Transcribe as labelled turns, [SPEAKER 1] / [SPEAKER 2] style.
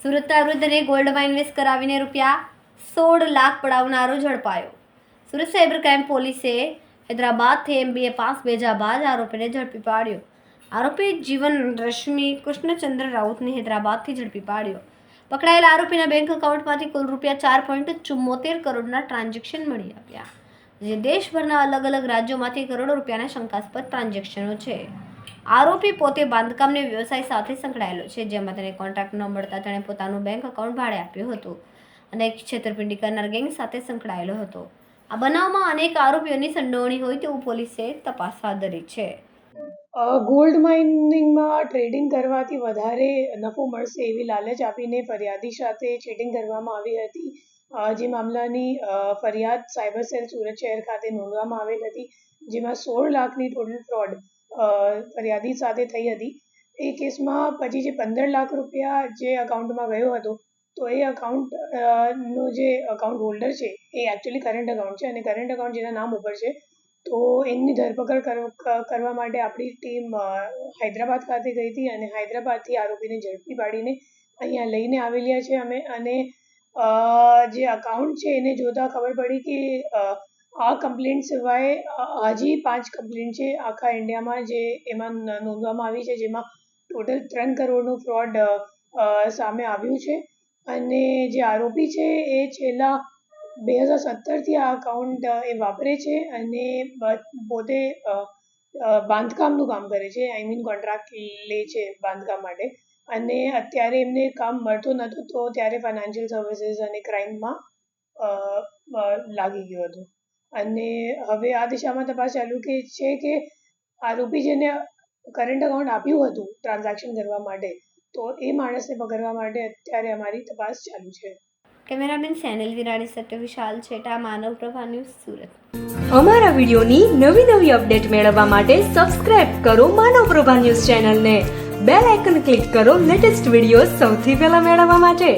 [SPEAKER 1] સુરતના વૃદ્ધને ગોલ્ડમાં ઇન્વેસ્ટ કરાવીને ₹16 lakh પડાવનારો ઝડપાયો. Surat cyber crime પોલીસે હૈદરાબાદથી MBA પાસ બેજાબાજ આરોપીને ઝડપી પાડ્યો. આરોપી જીવન રશ્મિ કૃષ્ણચંદ્ર રાઉતને હૈદરાબાદથી ઝડપી પાડ્યો. પકડાયેલા આરોપીના બેંક એકાઉન્ટમાંથી કુલ ₹4.74 કરોડના ટ્રાન્ઝેક્શન મળી આવ્યા, જે દેશભરના અલગ અલગ રાજ્યોમાંથી કરોડો રૂપિયાના શંકાસ્પદ ટ્રાન્ઝેક્શનો છે. આરોપી પોતે બાંધકામની વ્યવસાય સાથે સંકળાયેલો છે, જેમાં તેને કોન્ટ્રાક્ટ ન મળતા તેણે પોતાનું બેંક એકાઉન્ટ ભાડે આપ્યું હતું અને એક છેતરપિંડી કરનાર ગેંગ સાથે સંકળાયેલો હતો. આ બનાવમાં અનેક આરોપીઓની સંડોવણી હોય તેવું પોલીસે તપાસ હાથ ધરી છે.
[SPEAKER 2] ગોલ્ડ માઇનિંગમાં ટ્રેડિંગ કરવાથી વધારે નફો મળશે એવી લાલચ આપીને ફરિયાદી સાથે ચીટિંગ કરવામાં આવી હતી. જે મામલાની ફરિયાદ સાયબર સેલ સુરત શહેર ખાતે નોંધવામાં આવેલ હતી, જેમાં 16 લાખની ટોટલ ફ્રોડ ફરિયાદી સાથે થઈ હતી. એ કેસમાં પછી જે 15 લાખ રૂપિયા જે અકાઉન્ટમાં ગયો હતો, તો એ અકાઉન્ટનો જે અકાઉન્ટ હોલ્ડર છે એ એકચ્યુઅલી કરંટ અકાઉન્ટ છે અને કરંટ અકાઉન્ટ જેના નામ ઉપર છે, તો એમની ધરપકડ કરવા માટે આપણી ટીમ હૈદરાબાદ ખાતે ગઈ હતી અને હૈદરાબાદથી આરોપીને ઝડપી પાડીને અહીંયા લઈને આવેલા છે અમે. અને જે અકાઉન્ટ છે એને જોતાં ખબર પડી કે આ કમ્પ્લેન્ટ સિવાય હજી 5 કમ્પ્લેન્ટ છે આખા ઇન્ડિયામાં જે એમાં નોંધવામાં આવી છે, જેમાં ટોટલ 3 કરોડનું ફ્રોડ સામે આવ્યું છે. અને જે આરોપી છે એ છેલ્લા 2017થી આ અકાઉન્ટ એ વાપરે છે અને પોતે બાંધકામનું કામ કરે છે, કોન્ટ્રાક્ટ લે છે બાંધકામ માટે. અને અત્યારે એમને કામ મળતું નહોતું, તો ત્યારે ફાઇનાન્શિયલ સર્વિસીસ અને ક્રાઇમમાં લાગી ગયો હતો. અને હવે આ દિશામાં તપાસ ચાલુ છે કે આરોપી જેને કરંટ અકાઉન્ટ આપ્યું હતું ટ્રાન્ઝેક્શન કરવા માટે, તો એ માણસને પકડવા માટે અત્યારે અમારી તપાસ ચાલુ છે.
[SPEAKER 1] કેમેરામેન સેનલ વિરાણી સાથે વિશાલ છેટા, માનવ પ્રભા ન્યૂઝ, સુરત.
[SPEAKER 3] અમારા વિડીયોની નવી અપડેટ મેળવવા માટે સબસ્ક્રાઇબ કરો માનવ પ્રભા ન્યૂઝ ચેનલને. બેલ આઇકન ક્લિક કરો લેટેસ્ટ વિડીયો સૌથી પહેલા મેળવવા માટે.